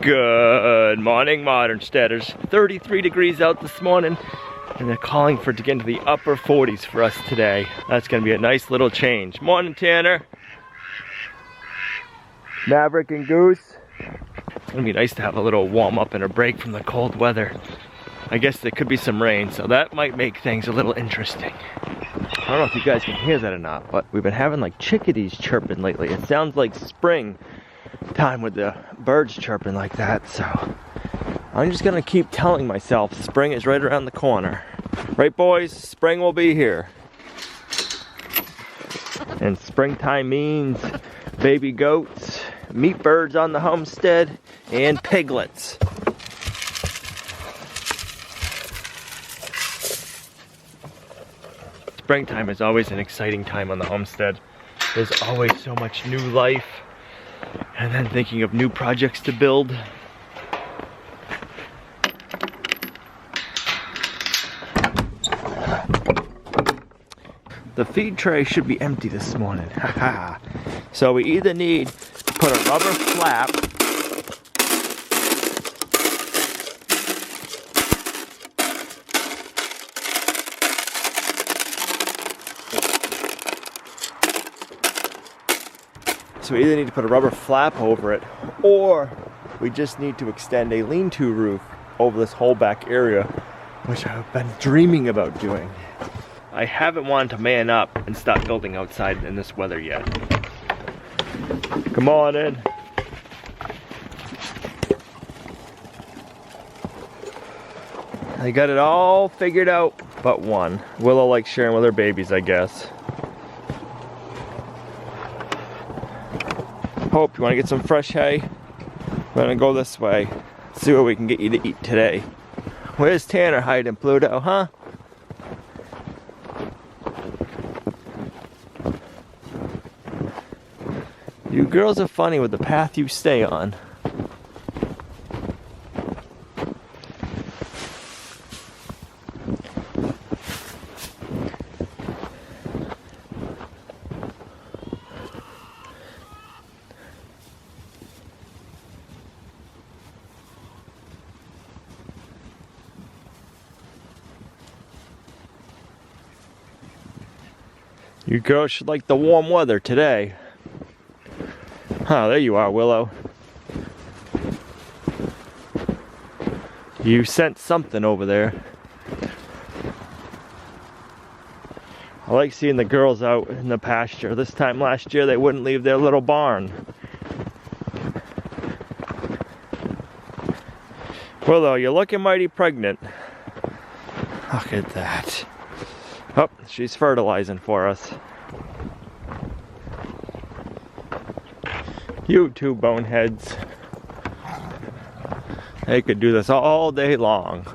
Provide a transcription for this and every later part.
Good morning, Modern Steaders. 33 degrees out this morning, and they're calling for it to get into the upper 40s for us today. That's gonna be a nice little change. Morning, Tanner. Maverick and Goose. It's gonna be nice to have a little warm up and a break from the cold weather. I guess there could be some rain, so that might make things a little interesting. I don't know if you guys can hear that or not, but we've been having like chickadees chirping lately. It sounds like spring time with the birds chirping like that, so I'm just gonna keep telling myself spring is right around the corner. Right, boys? Spring will be here. And springtime means baby goats, meat birds on the homestead, and piglets. Springtime is always an exciting time on the homestead. There's always so much new life, and then thinking of new projects to build. The feed tray should be empty this morning. Haha. So we either need to put a rubber flap over it, or we just need to extend a lean-to roof over this whole back area, which I've been dreaming about doing. I haven't wanted to man up and start building outside in this weather yet. Come on in. I got it all figured out but one. Willow likes sharing with her babies, I guess. Hope, you want to get some fresh hay? We're gonna go this way. See what we can get you to eat today. Where's Tanner hiding, Pluto, huh? You girls are funny with the path you stay on. You girls should like the warm weather today. Huh, there you are, Willow. You sent something over there. I like seeing the girls out in the pasture. This time last year they wouldn't leave their little barn. Willow, you're looking mighty pregnant. Look at that. Oh, she's fertilizing for us. You two boneheads. They could do this all day long.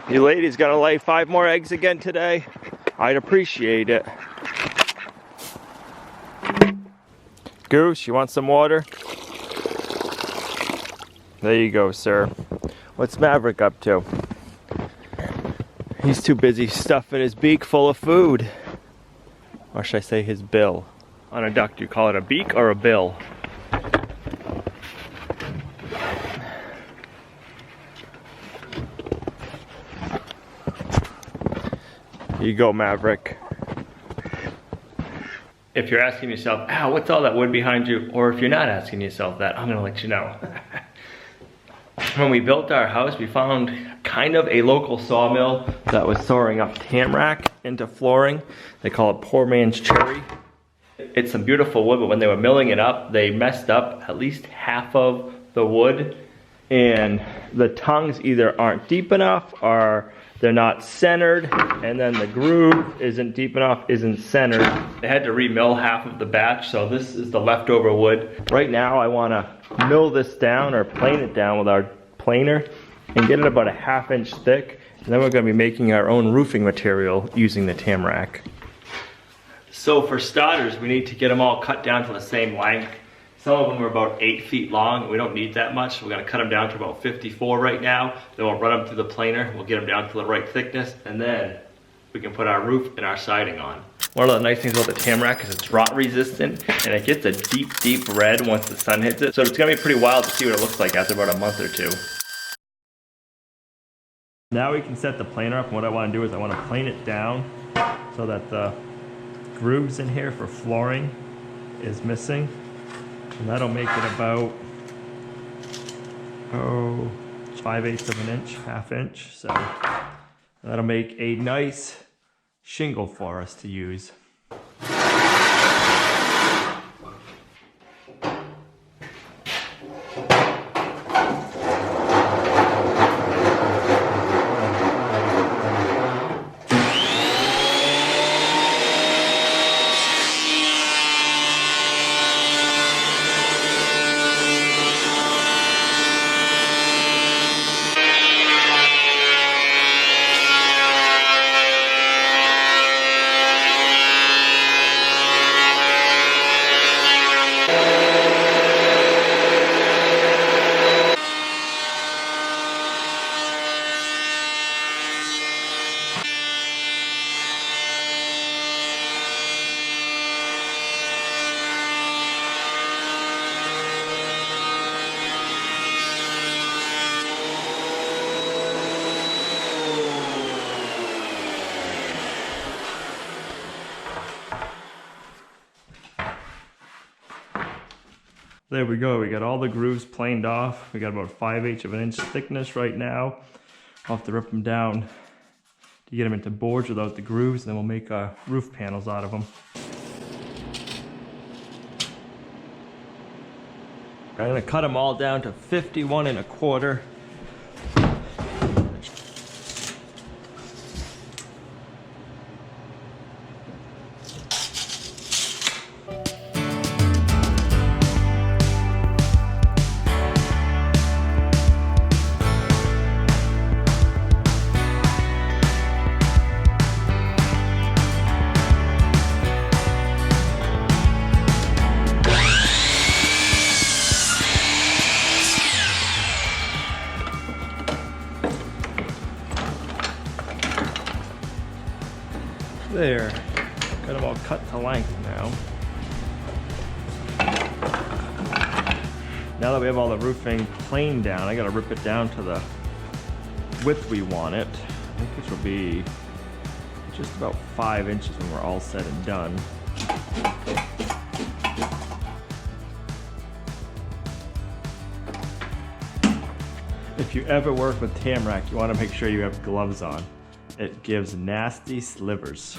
You ladies gonna lay 5 more eggs again today? I'd appreciate it. Goose, you want some water? There you go, sir. What's Maverick up to? He's too busy stuffing his beak full of food. Or should I say his bill? On a duck, do you call it a beak or a bill? Here you go, Maverick. If you're asking yourself, ow, what's all that wood behind you? Or if you're not asking yourself that, I'm gonna let you know. When we built our house, we found kind of a local sawmill that was sawing up tamarack into flooring. They call it poor man's cherry. It's some beautiful wood, but when they were milling it up, they messed up at least half of the wood. And the tongues either aren't deep enough or they're not centered, and then the groove isn't deep enough, isn't centered. They had to re-mill half of the batch, so this is the leftover wood. Right now I wanna mill this down or plane it down with our planer and get it about a 1/2 inch thick, and then we're gonna be making our own roofing material using the tamarack. So for starters, we need to get them all cut down to the same length. Some of them are about 8 feet long. We don't need that much. We're gonna cut them down to about 54 right now. Then we'll run them through the planer. We'll get them down to the right thickness, and then we can put our roof and our siding on. One of the nice things about the tamarack is it's rot resistant, and it gets a deep, deep red once the sun hits it. So it's gonna be pretty wild to see what it looks like after about a month or two. Now we can set the planer up, and what I wanna do is I wanna plane it down so that the grooves in here for flooring is missing. And that'll make it about, 5/8 of an inch, ½ inch. So that'll make a nice shingle for us to use. There we go, we got all the grooves planed off. We got about 5/8 of an inch thickness right now. I'll have to rip them down to get them into boards without the grooves, and then we'll make roof panels out of them. I'm gonna cut them all down to 51 1/4. There, got them all cut to length now. Now that we have all the roofing planed down, I gotta rip it down to the width we want it. I think this will be just about 5 inches when we're all said and done. If you ever work with tamarack, you wanna make sure you have gloves on. It gives nasty slivers.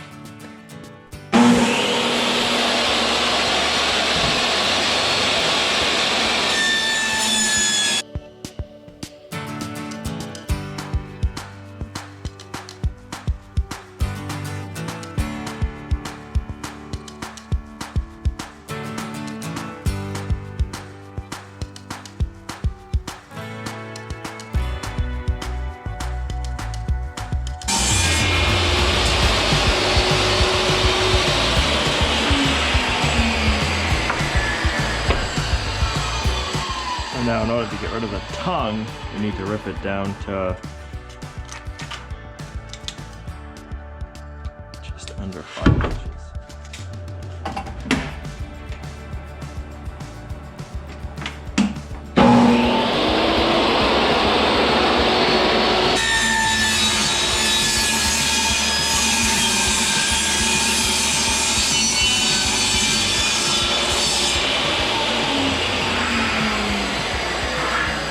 Now, in order to get rid of the tongue, we need to rip it down to just under 5 inches.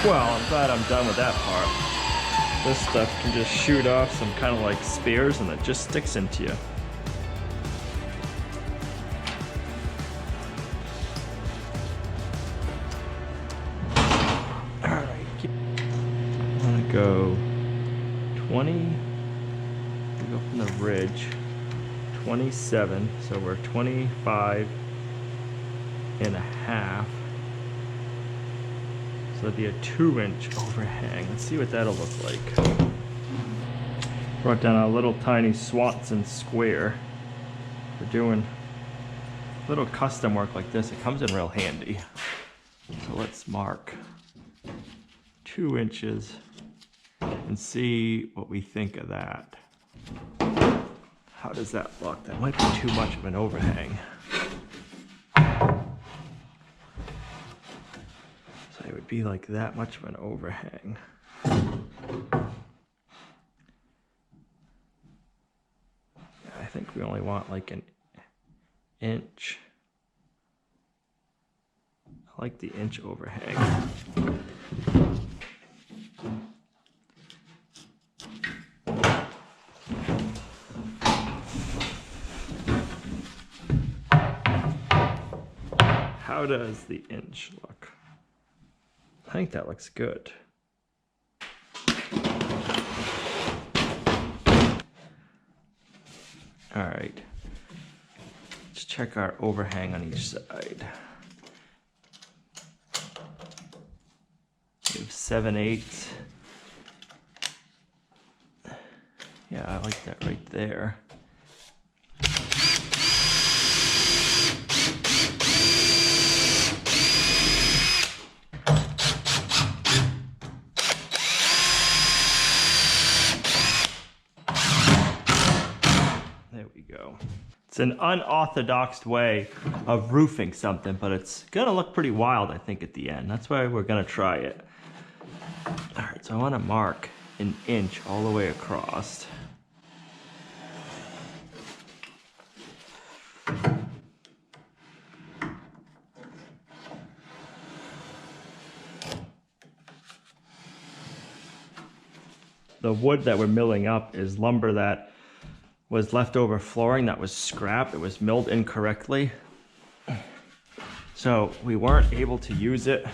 Well, I'm glad I'm done with that part. This stuff can just shoot off some kind of like spears, and it just sticks into you. Alright, I'm gonna go 20, we go from the ridge, 27, so we're 25 1/2. So that'd be a 2-inch overhang. Let's see what that'll look like. Brought down a little tiny Swanson square. For doing little custom work like this, it comes in real handy. let's mark 2 inches and see what we think of that. How does that look? That might be too much of an overhang. So it would be like that much of an overhang. I think we only want like an inch. I like the inch overhang. How does the inch look? I think that looks good. All right, let's check our overhang on each side. We have 7/8. Yeah, I like that right there. It's an unorthodox way of roofing something, but it's gonna look pretty wild, I think, at the end. That's why we're gonna try it. All right, so I wanna mark an inch all the way across. The wood that we're milling up is lumber that was leftover flooring that was scrap. It was milled incorrectly. So we weren't able to use it.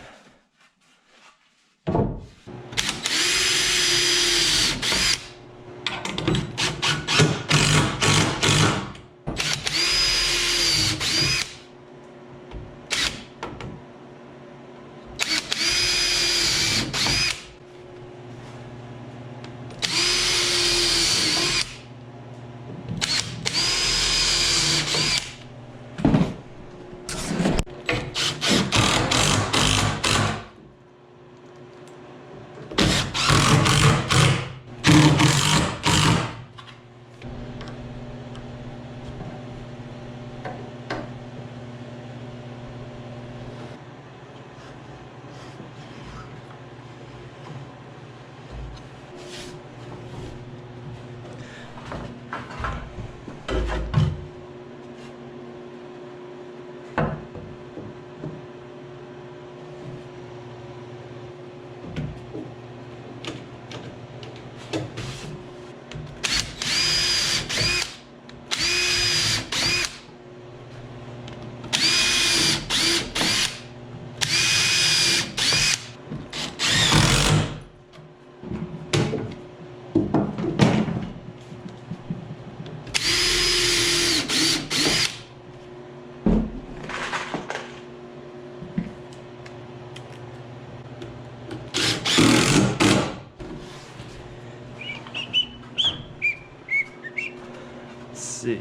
See.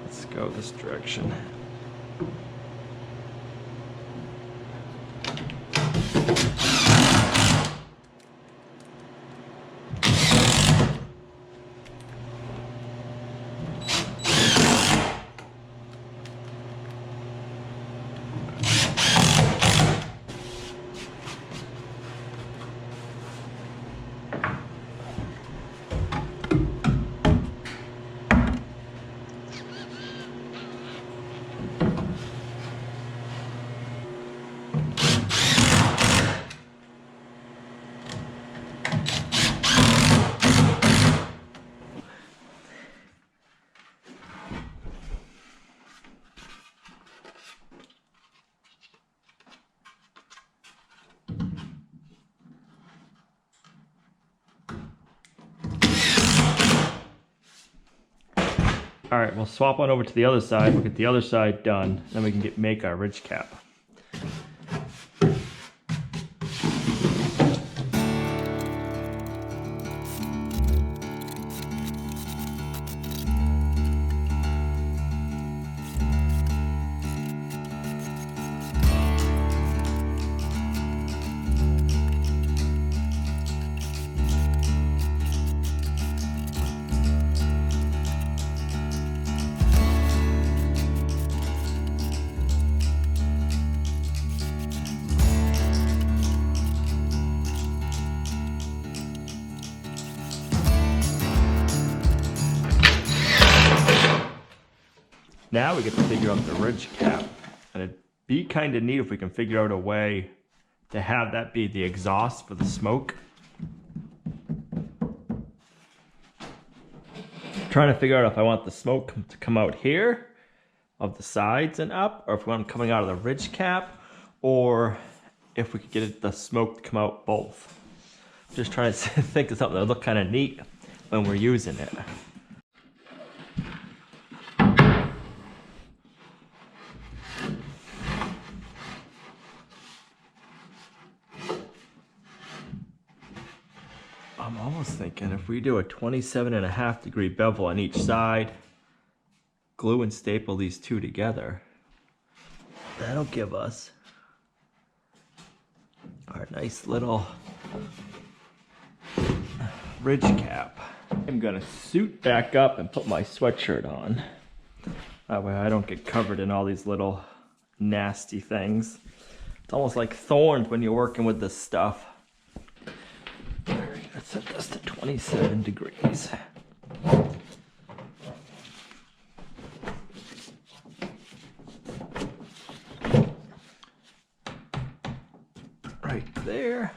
Let's go this direction. All right, we'll swap on over to the other side. We'll get the other side done. Then we can make our ridge cap. Now we get to figure out the ridge cap. And it'd be kind of neat if we can figure out a way to have that be the exhaust for the smoke. Trying to figure out if I want the smoke to come out here of the sides and up, or if we want it coming out of the ridge cap, or if we could get the smoke to come out both. Just trying to think of something that would look kind of neat when we're using it. I'm almost thinking if we do a 27.5-degree bevel on each side, glue and staple these two together, that'll give us our nice little ridge cap. I'm gonna suit back up and put my sweatshirt on. That way I don't get covered in all these little nasty things. It's almost like thorns when you're working with this stuff. Let's set this to 27 degrees. Right there.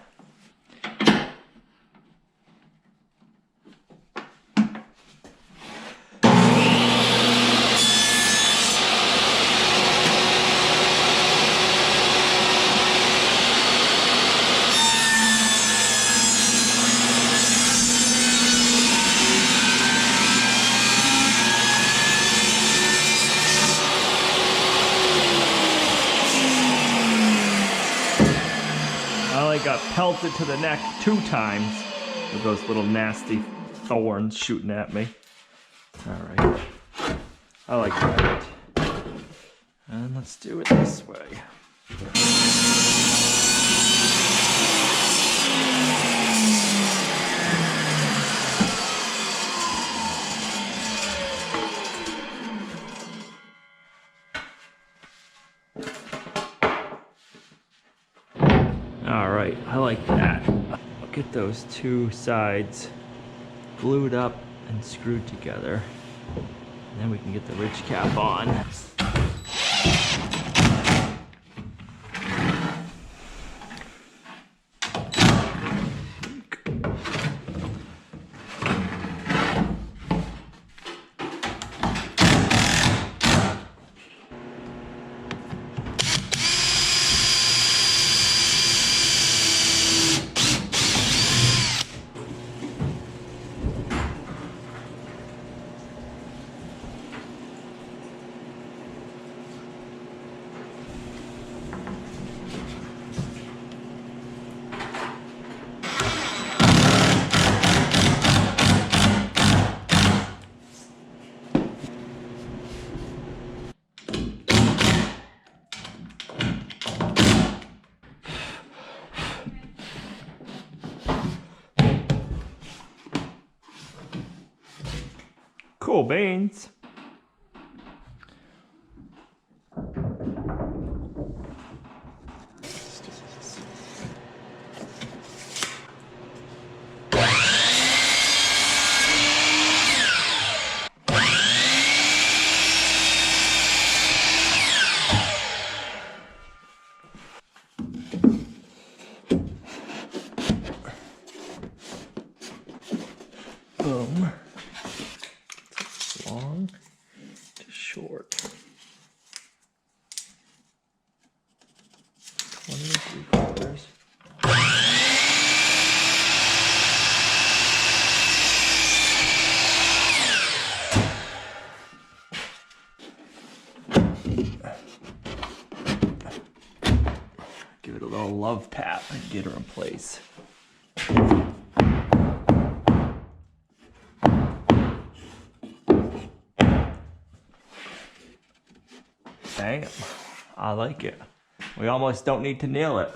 Got pelted to the neck 2 times with those little nasty thorns shooting at me. All right, I like that. And let's do it this way. All right, I like that. I'll get those 2 sides glued up and screwed together. And then we can get the ridge cap on. Cool beans. Boom. Long to short. 20 3/4. Give it a little love tap and get her in place. Damn, I like it. We almost don't need to nail it.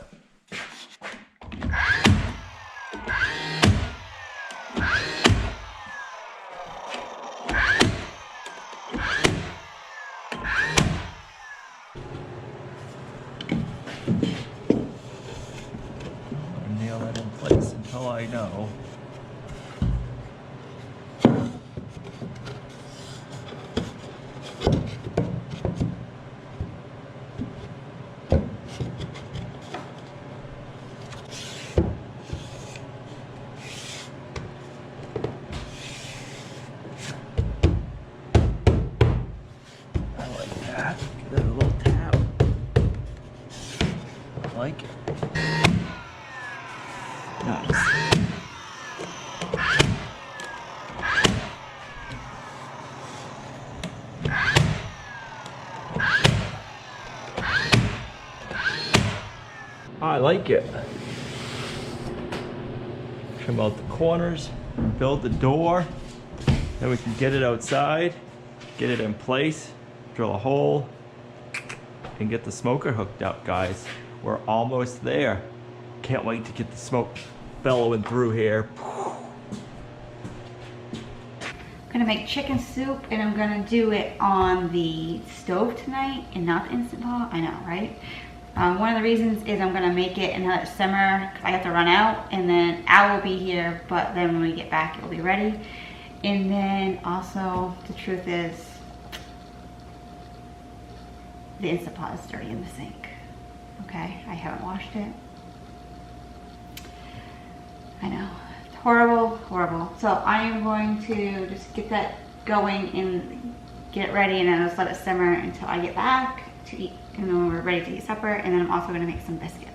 Nail that in place until I know. Nice. I like it. Trim out the corners, build the door, then we can get it outside, get it in place, drill a hole, and get the smoker hooked up, guys. We're almost there. Can't wait to get the smoke bellowing through here. I'm gonna make chicken soup and I'm gonna do it on the stove tonight and not the Instant Pot. I know, right? One of the reasons is I'm gonna make it and let it simmer because I have to run out, and then Al will be here, but then when we get back it will be ready. And then also the truth is the Instant Pot is dirty in the sink. Okay, I haven't washed it. I know, it's horrible, horrible. So I am going to just get that going and get it ready, and then just let it simmer until I get back to eat, and then we're ready to eat supper. And then I'm also gonna make some biscuits.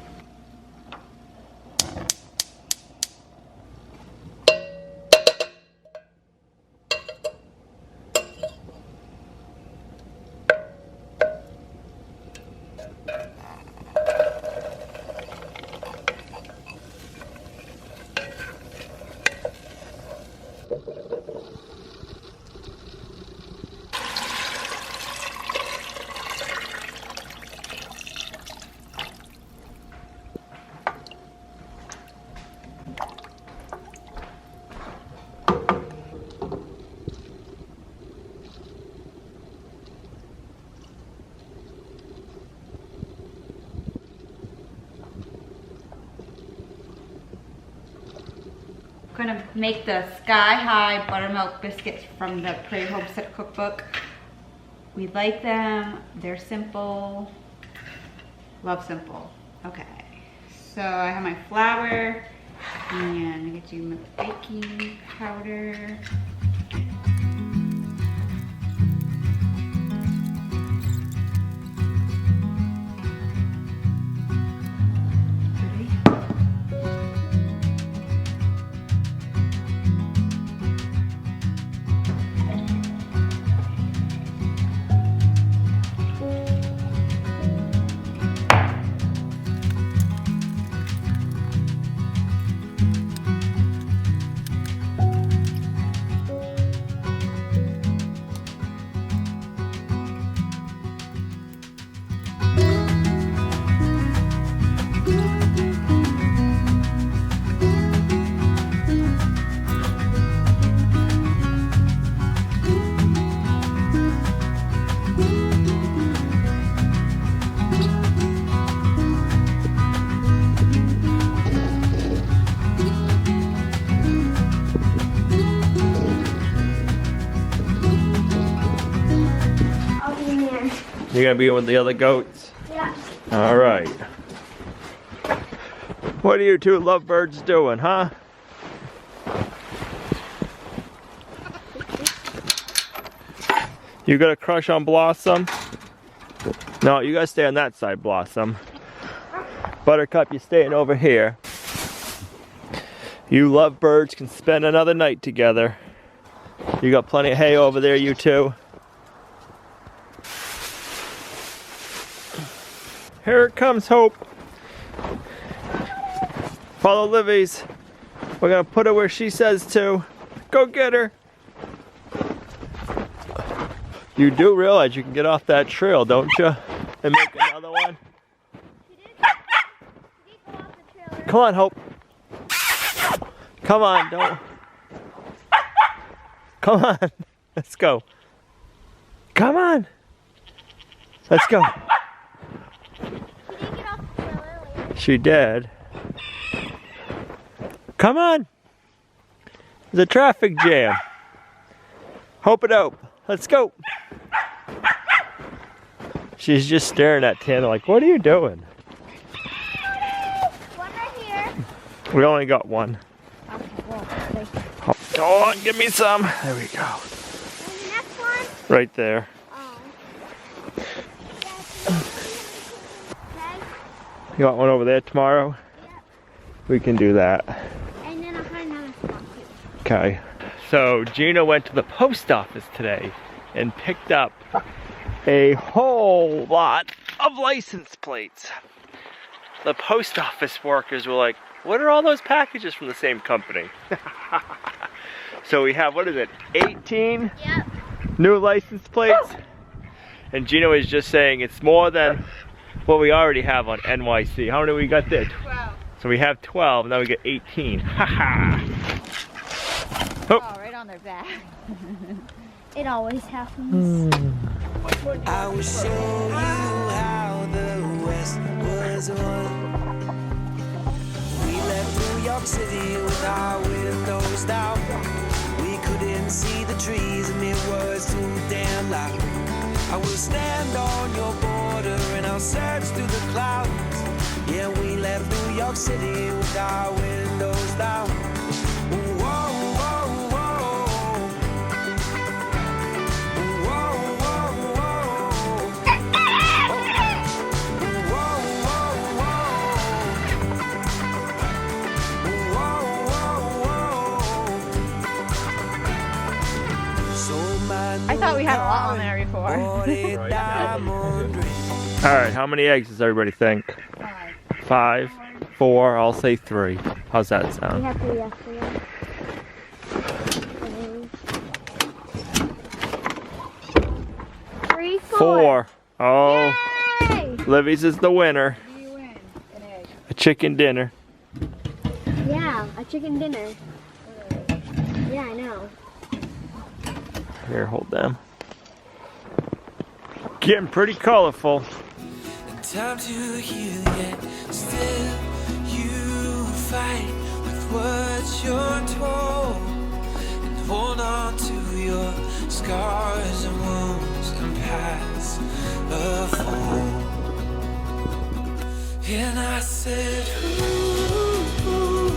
Gonna make the Sky High buttermilk biscuits from the Prairie Homestead cookbook. We like them, they're simple, love simple. Okay, so I have my flour, and I get you my baking powder. You're gonna be with the other goats? Yeah. All right. What are you two lovebirds doing, huh? You got a crush on Blossom? No, you gotta stay on that side, Blossom. Buttercup, you staying over here. You lovebirds can spend another night together. You got plenty of hay over there, you two. Here it comes, Hope. Follow Livy's. We're gonna put her where she says to. Go get her. You do realize you can get off that trail, don't you? And make another one. Come on, Hope. Come on, don't. Come on. Let's go. Come on. Let's go. She did. Come on. There's a traffic jam. Hope it out. Let's go. She's just staring at Tana like, what are you doing? One right here. We only got one. Okay, well, thank you. Go on, give me some. There we go. And the next one? Right there. Oh. You want one over there tomorrow? Yep. We can do that. And then I'll find another spot too. Okay. So Gina went to the post office today and picked up a whole lot of license plates. The post office workers were like, what are all those packages from the same company? So we have, what is it, 18 Yep. new license plates? And Gina was just saying it's more than what we already have on NYC. How many we got there? 12. So we have 12, now we get 18. Haha. Oh, right on their back. It always happens. I will show you how the West was won. We left New York City with our windows down. We couldn't see the trees and it was too damn loud. I will stand on your border and I'll search through the clouds. Yeah, we left New York City with our windows down. Whoa, whoa, whoa. Whoa, whoa, whoa. Whoa, whoa, whoa. I thought we had a lot on there before. Alright, how many eggs does everybody think? 5, 4, I'll say 3. How's that We sound? have 3 yesterday. 3, 4. Oh, Yay! Livy's is the winner. You win an egg. A chicken dinner. Yeah, a chicken dinner. Yeah, I know. Here, hold them. Getting pretty colorful. Time to heal, yet still you fight with what you're told, and hold on to your scars and wounds and past a fall. And I said, ooh,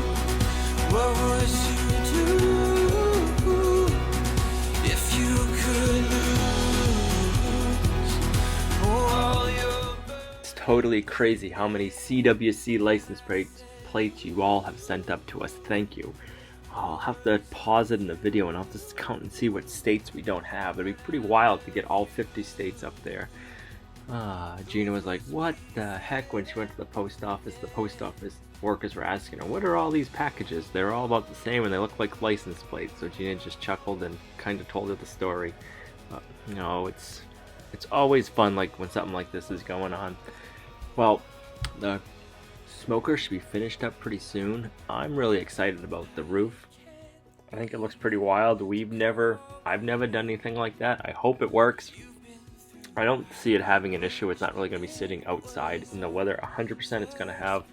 what would you do if you could lose all your Totally crazy how many CWC license plates you all have sent up to us. Thank you. I'll have to pause it in the video and I'll just count and see what states we don't have. It'd be pretty wild to get all 50 states up there. Gina was like, what the heck, when she went to the post office workers were asking her, what are all these packages? They're all about the same and they look like license plates. So Gina just chuckled and kind of told her the story. But, you know, it's always fun like when something like this is going on. Well, the smoker should be finished up pretty soon. I'm really excited about the roof. I think it looks pretty wild. I've never done anything like that. I hope it works. I don't see it having an issue. It's not really going to be sitting outside in the weather. 100% it's going to have.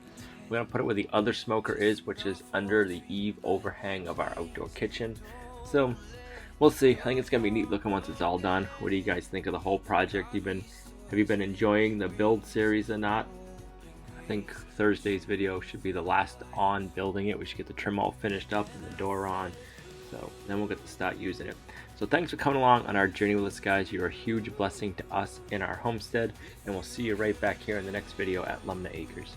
We're going to put it where the other smoker is, which is under the eave overhang of our outdoor kitchen. So we'll see. I think it's going to be neat looking once it's all done. What do you guys think of the whole project? Have you been enjoying the build series or not? I think Thursday's video should be the last on building it. We should get the trim all finished up and the door on. So then we'll get to start using it. So thanks for coming along on our journey with us, guys. You're a huge blessing to us in our homestead. And we'll see you right back here in the next video at Lumnah Acres.